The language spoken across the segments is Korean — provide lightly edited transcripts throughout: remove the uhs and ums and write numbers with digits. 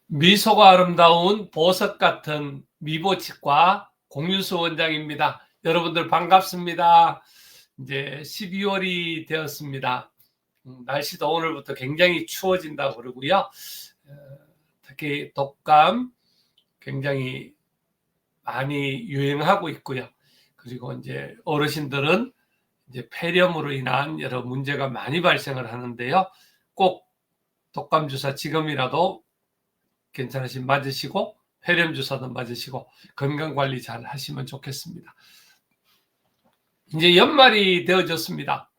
미소가 아름다운 보석 같은 미보치과 공유수 원장입니다. 여러분들 반갑습니다. 이제 12월이 되었습니다. 날씨도 오늘부터 굉장히 추워진다고 그러고요. 특히 독감 굉장히 많이 유행하고 있고요. 그리고 이제 어르신들은 이제 폐렴으로 인한 여러 문제가 많이 발생을 하는데요. 꼭 독감 주사 지금이라도 괜찮으시면 맞으시고 폐렴 주사도 맞으시고 건강 관리 잘 하시면 좋겠습니다. 이제 연말이 되어졌습니다.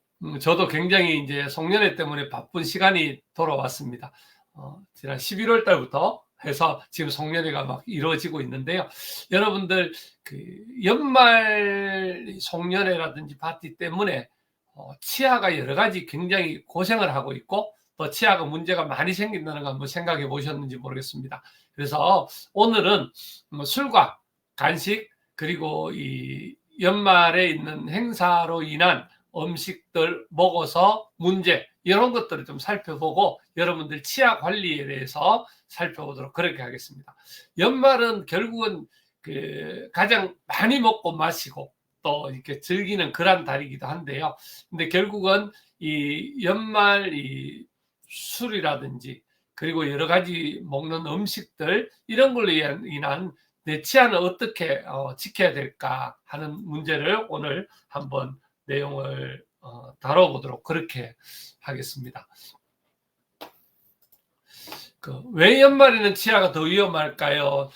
저도 굉장히 이제 송년회 때문에 바쁜 시간이 돌아왔습니다. 지난 11월 달부터 해서 지금 송년회가 막 이루어지고 있는데요. 여러분들 그 연말 송년회라든지 파티 때문에 치아가 여러 가지 굉장히 고생을 하고 있고 또 치아가 문제가 많이 생긴다는 거 한번 생각해 보셨는지 모르겠습니다. 그래서 오늘은 술과 간식 그리고 이 연말에 있는 행사로 인한 음식들 먹어서 문제 이런 것들을 좀 살펴보고 여러분들 치아 관리에 대해서 살펴보도록 그렇게 하겠습니다. 연말은 결국은 그 가장 많이 먹고 마시고 또 이렇게 즐기는 그런 달이기도 한데요. 근데 결국은 이 연말 이 술이라든지 그리고 여러 가지 먹는 음식들 이런 걸로 인한 내 치아는 어떻게 지켜야 될까 하는 문제를 오늘 한번 내용을 다뤄보도록 그렇게 하겠습니다. 왜 연말에는 치아가 더 위험할까요?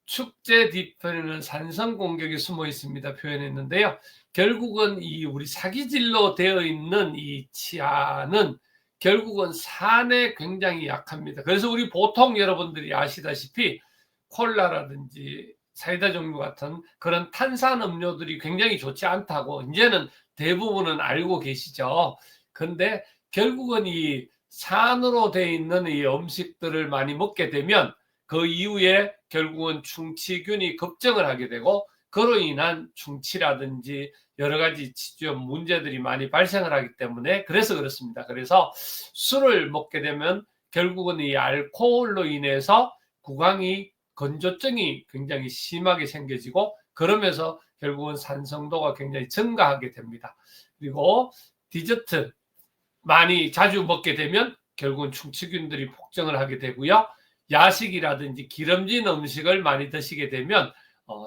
축제 뒤편에는 산성 공격이 숨어 있습니다. 표현했는데요. 결국은 이 우리 사기질로 되어 있는 이 치아는 결국은 산에 굉장히 약합니다. 그래서 우리 보통 여러분들이 아시다시피 콜라라든지 사이다 종류 같은 그런 탄산 음료들이 굉장히 좋지 않다고 이제는 대부분은 알고 계시죠. 근데 결국은 이 산으로 되어 있는 이 음식들을 많이 먹게 되면 그 이후에 결국은 충치균이 급증을 하게 되고 그로 인한 충치라든지 여러 가지 치주염 문제들이 많이 발생을 하기 때문에 그래서 그렇습니다. 그래서 술을 먹게 되면 결국은 이 알코올로 인해서 구강이 건조증이 굉장히 심하게 생겨지고 그러면서 결국은 산성도가 굉장히 증가하게 됩니다. 그리고 디저트 많이 자주 먹게 되면 결국은 충치균들이 폭증을 하게 되고요. 야식이라든지 기름진 음식을 많이 드시게 되면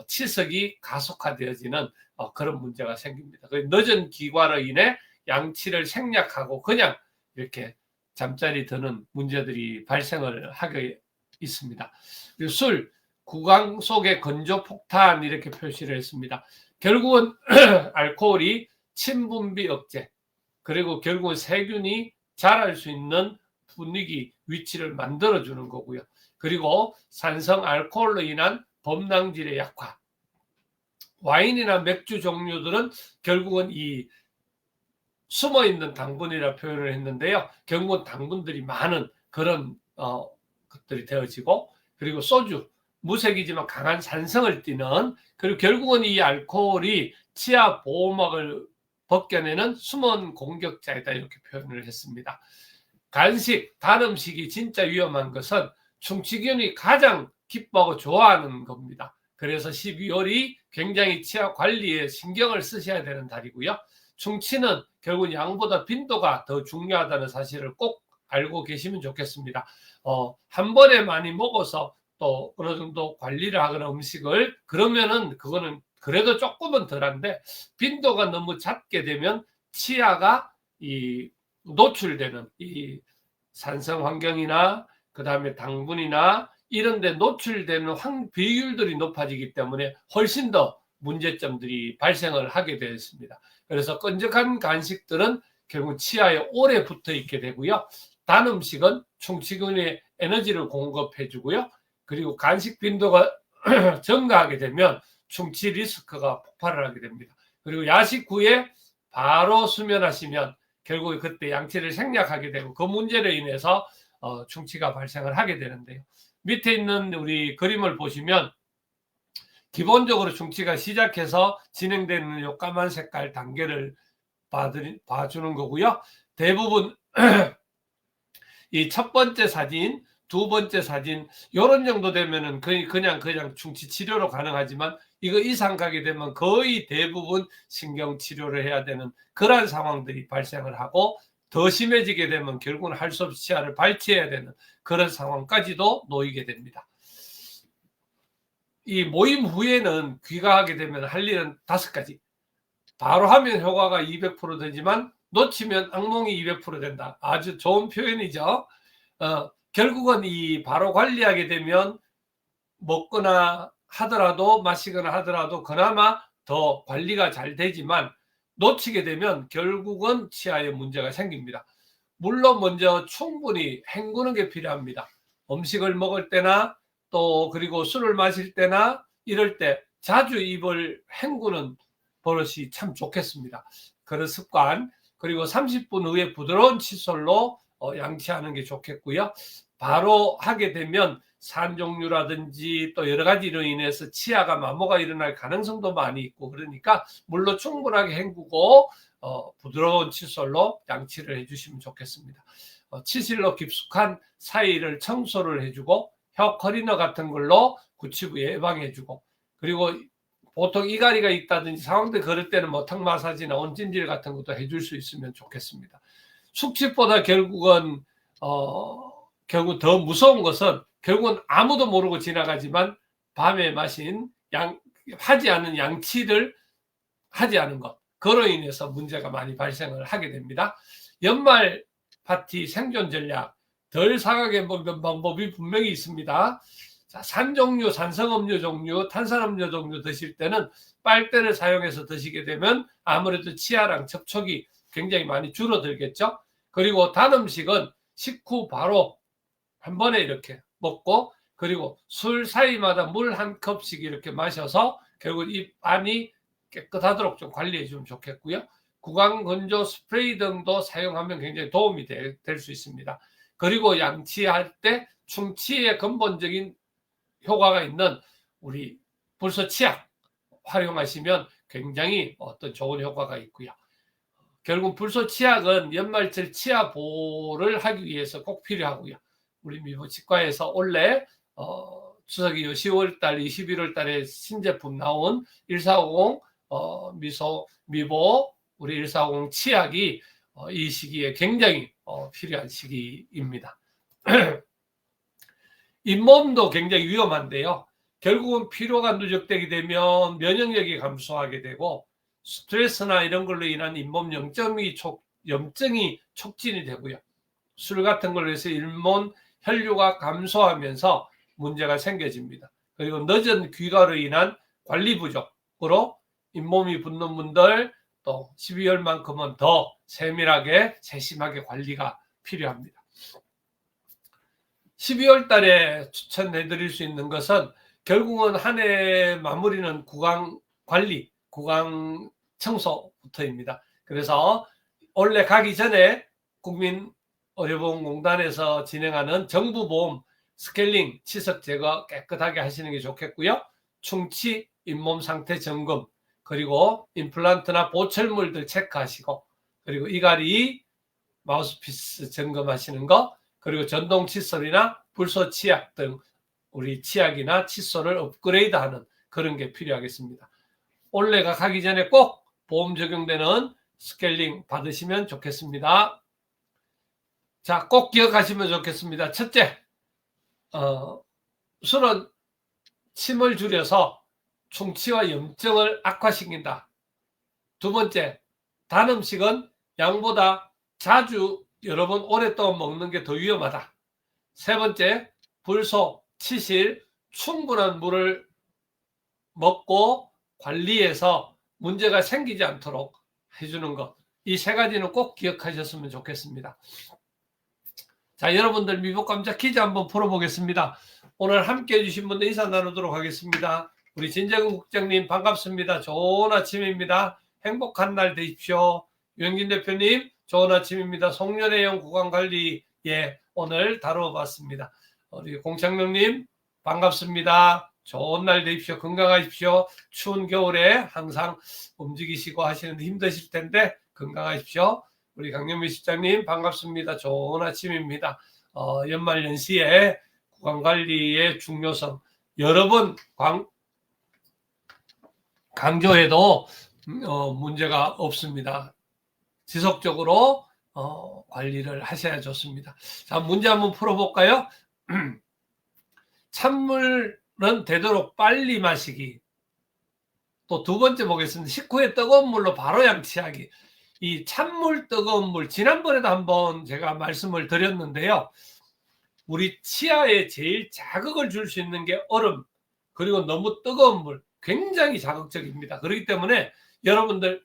치석이 가속화되어지는 그런 문제가 생깁니다. 늦은 기과로 인해 양치를 생략하고 그냥 이렇게 잠자리 드는 문제들이 발생을 하게 있습니다. 그리고 술, 구강 속의 건조 폭탄 이렇게 표시를 했습니다. 결국은 알코올이 침분비 억제 그리고 결국은 세균이 자랄 수 있는 분위기, 위치를 만들어주는 거고요. 그리고 산성 알코올로 인한 범랑질의 약화. 와인이나 맥주 종류들은 결국은 이 숨어있는 당분이라 표현을 했는데요. 결국은 당분들이 많은 그런 것들이 되어지고 그리고 소주, 무색이지만 강한 산성을 띠는 그리고 결국은 이 알코올이 치아 보호막을 벗겨내는 숨은 공격자이다 이렇게 표현을 했습니다. 간식, 단 음식이 진짜 위험한 것은 충치균이 가장 기뻐하고 좋아하는 겁니다. 그래서 12월이 굉장히 치아 관리에 신경을 쓰셔야 되는 달이고요. 충치는 결국 양보다 빈도가 더 중요하다는 사실을 꼭 알고 계시면 좋겠습니다. 한 번에 많이 먹어서 또 어느 정도 관리를 하거나 음식을 그러면은 그거는 그래도 조금은 덜한데 빈도가 너무 작게 되면 치아가 이 노출되는 이 산성 환경이나 그다음에 당분이나 이런 데 노출되는 비율들이 높아지기 때문에 훨씬 더 문제점들이 발생을 하게 되었습니다. 그래서 끈적한 간식들은 결국 치아에 오래 붙어 있게 되고요. 단 음식은 충치균에 에너지를 공급해 주고요. 그리고 간식 빈도가 증가하게 되면 충치 리스크가 폭발을 하게 됩니다. 그리고 야식 후에 바로 수면하시면 결국 그때 양치를 생략하게 되고 그 문제로 인해서 충치가 발생을 하게 되는데요. 밑에 있는 우리 그림을 보시면 기본적으로 충치가 시작해서 진행되는 요 까만 색깔 단계를 봐주는 거고요. 대부분 이 첫 번째 사진 두 번째 사진 요런 정도 되면은 그냥 충치 치료로 가능하지만 이거 이상 가게 되면 거의 대부분 신경 치료를 해야 되는 그러한 상황들이 발생을 하고 더 심해지게 되면 결국은 할 수 없이 치아를 발치해야 되는 그런 상황까지도 놓이게 됩니다. 이 모임 후에는 귀가하게 되면 할 일은 5가지. 바로 하면 효과가 200% 되지만 놓치면 악몽이 200% 된다. 아주 좋은 표현이죠. 결국은 이 바로 관리하게 되면 먹거나 하더라도 마시거나 하더라도 그나마 더 관리가 잘 되지만 놓치게 되면 결국은 치아에 문제가 생깁니다. 물론 먼저 충분히 헹구는 게 필요합니다. 음식을 먹을 때나 또 그리고 술을 마실 때나 이럴 때 자주 입을 헹구는 버릇이 참 좋겠습니다. 그런 습관, 그리고 30분 후에 부드러운 칫솔로 양치하는 게 좋겠고요. 바로 하게 되면 산 종류라든지 또 여러 가지로 인해서 치아가 마모가 일어날 가능성도 많이 있고 그러니까 물로 충분하게 헹구고 부드러운 칫솔로 양치를 해주시면 좋겠습니다. 치실로 깊숙한 사이를 청소를 해주고 혀 클리너 같은 걸로 구취부 예방해주고 그리고 보통 이갈이가 있다든지 상황들 그럴 때는 뭐 턱 마사지나 온찜질 같은 것도 해줄 수 있으면 좋겠습니다. 숙취보다 결국은 결국 더 무서운 것은 결국은 아무도 모르고 지나가지만 밤에 마신 하지 않은 양치를 하지 않은 것 그로 인해서 문제가 많이 발생을 하게 됩니다. 연말 파티 생존 전략 덜 상하게 먹는 방법이 분명히 있습니다. 자, 산 종류, 산성음료 종류, 탄산음료 종류 드실 때는 빨대를 사용해서 드시게 되면 아무래도 치아랑 접촉이 굉장히 많이 줄어들겠죠. 그리고 단 음식은 식후 바로 한 번에 이렇게 먹고 그리고 술 사이마다 물 한 컵씩 이렇게 마셔서 결국 입 안이 깨끗하도록 좀 관리해 주면 좋겠고요. 구강 건조 스프레이 등도 사용하면 굉장히 도움이 될 수 있습니다. 그리고 양치할 때 충치의 근본적인 효과가 있는 우리 불소 치약 활용하시면 굉장히 어떤 좋은 효과가 있고요. 결국 불소 치약은 연말철 치아 보호를 하기 위해서 꼭 필요하고요. 우리 미보치과에서 원래 추석이 10월달, 21월달에 신제품 나온 1450 미보 우리 1450 치약이 이 시기에 굉장히 필요한 시기입니다. 잇몸도 굉장히 위험한데요. 결국은 피로가 누적되게 되면 면역력이 감소하게 되고 스트레스나 이런 걸로 인한 잇몸 염증이 촉진이 되고요. 술 같은 걸로 해서 잇몸 혈류가 감소하면서 문제가 생겨집니다. 그리고 늦은 귀가로 인한 관리 부족으로 잇몸이 붓는 분들 또 12월만큼은 더 세밀하게 세심하게 관리가 필요합니다. 12월 달에 추천해 드릴 수 있는 것은 결국은 한 해 마무리는 구강 관리, 구강 청소부터입니다. 그래서 원래 가기 전에 국민의료보험공단에서 진행하는 정부보험 스케일링, 치석 제거 깨끗하게 하시는 게 좋겠고요. 충치, 잇몸 상태 점검, 그리고 임플란트나 보철물들 체크하시고 그리고 이갈이 마우스피스 점검하시는 거 그리고 전동 칫솔이나 불소 치약 등 우리 치약이나 칫솔을 업그레이드하는 그런 게 필요하겠습니다. 올해가 가기 전에 꼭 보험 적용되는 스케일링 받으시면 좋겠습니다. 자, 꼭 기억하시면 좋겠습니다. 첫째, 술은 침을 줄여서 충치와 염증을 악화시킨다. 두 번째, 단 음식은 양보다 자주 여러 번 오랫동안 먹는 게 더 위험하다. 세 번째, 불소, 치실, 충분한 물을 먹고 관리해서 문제가 생기지 않도록 해주는 것. 이 세 가지는 꼭 기억하셨으면 좋겠습니다. 자, 여러분들 미복감자 퀴즈 한번 풀어보겠습니다. 오늘 함께 해주신 분들 인사 나누도록 하겠습니다. 우리 진재근 국장님 반갑습니다. 좋은 아침입니다. 행복한 날 되십시오. 유영진 대표님 좋은 아침입니다. 송년회용 구강관리 오늘 다뤄봤습니다. 우리 공창명님 반갑습니다. 좋은 날 되십시오. 건강하십시오. 추운 겨울에 항상 움직이시고 하시는데 힘드실 텐데 건강하십시오. 우리 강영미 실장님 반갑습니다. 좋은 아침입니다. 연말연시에 구강관리의 중요성 여러 번 강조해도 문제가 없습니다. 지속적으로 관리를 하셔야 좋습니다. 자, 문제 한번 풀어볼까요? 찬물은 되도록 빨리 마시기. 또 두 번째 보겠습니다. 식후에 뜨거운 물로 바로 양치하기. 이 찬물, 뜨거운 물, 지난번에도 한번 제가 말씀을 드렸는데요. 우리 치아에 제일 자극을 줄 수 있는 게 얼음, 그리고 너무 뜨거운 물, 굉장히 자극적입니다. 그렇기 때문에 여러분들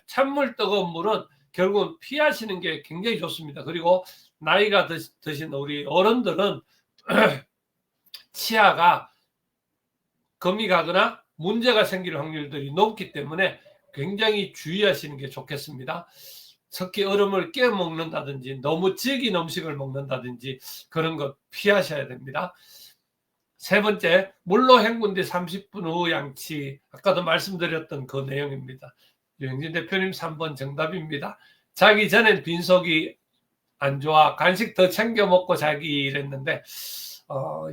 찬물, 뜨거운 물은 결국은 피하시는 게 굉장히 좋습니다. 그리고 나이가 드신 우리 어른들은 치아가 금이 가거나 문제가 생길 확률들이 높기 때문에 굉장히 주의하시는 게 좋겠습니다. 특히 얼음을 깨어 먹는다든지 너무 질긴 음식을 먹는다든지 그런 것 피하셔야 됩니다. 세 번째, 물로 헹군 뒤 30분 후 양치. 아까도 말씀드렸던 그 내용입니다. 유영진 대표님 3번 정답입니다. 자기 전엔 빈속이 안 좋아. 간식 더 챙겨 먹고 자기 이랬는데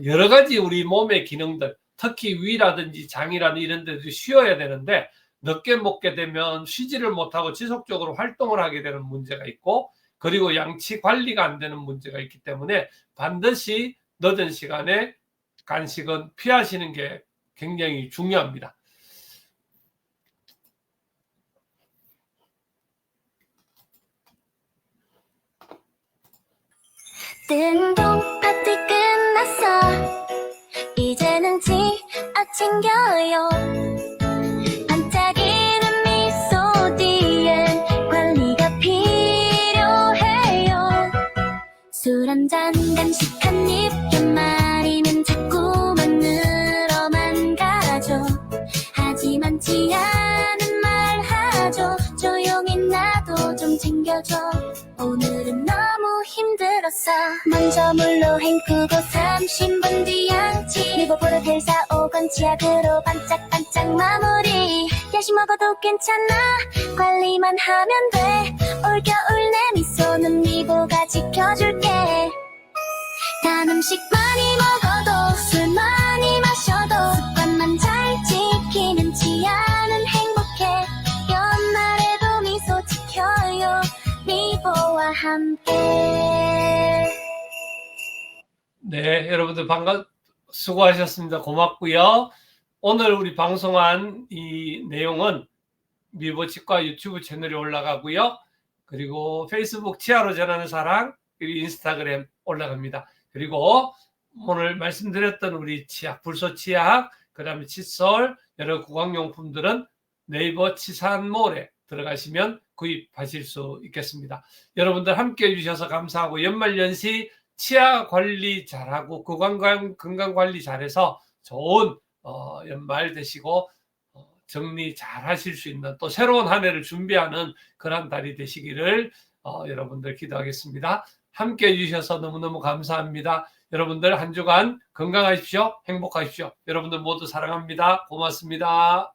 여러 가지 우리 몸의 기능들, 특히 위라든지 장이라든지 이런 데도 쉬어야 되는데 늦게 먹게 되면 쉬지를 못하고 지속적으로 활동을 하게 되는 문제가 있고, 그리고 양치 관리가 안 되는 문제가 있기 때문에 반드시 늦은 시간에 간식은 피하시는 게 굉장히 중요합니다. 뜬동 파티 끝났어. 이제는 치아 챙겨요. 반짝이는 미소 뒤엔 관리가 필요해요. 술 한잔 간식 한입 연말이면 자꾸만 늘어만 가죠. 하지만 치아는 말하죠. 조용히 나도 좀 챙겨줘. 오늘은 너무 힘들었어. 먼저 물로 헹구고 30분 뒤 양치, 그리고 보르텔 사오건 치약으로 반짝반짝 마무리. 야식 먹어도 괜찮아. 관리만 하면 돼. 올겨울 내 미소는 미보가 지켜줄게. 단 음식 많이 먹어도 술 많이 마셔도 습관만 잘 지키면 치아는 행복해. 연말에도 미소 지켜요. 미보와 함께. 네, 여러분들 수고하셨습니다. 고맙고요. 오늘 우리 방송한 이 내용은 미보치과 유튜브 채널에 올라가고요. 그리고 페이스북 치아로 전하는 사랑, 그리고 인스타그램 올라갑니다. 그리고 오늘 말씀드렸던 우리 치약, 불소 치약, 그 다음에 칫솔, 여러 구강용품들은 네이버 치산몰에 들어가시면 구입하실 수 있겠습니다. 여러분들 함께 해주셔서 감사하고, 연말연시 치아 관리 잘하고 건강 관리 잘해서 좋은 연말 되시고 정리 잘 하실 수 있는, 또 새로운 한 해를 준비하는 그런 달이 되시기를 여러분들 기도하겠습니다. 함께 해주셔서 너무너무 감사합니다. 여러분들 한 주간 건강하십시오. 행복하십시오. 여러분들 모두 사랑합니다. 고맙습니다.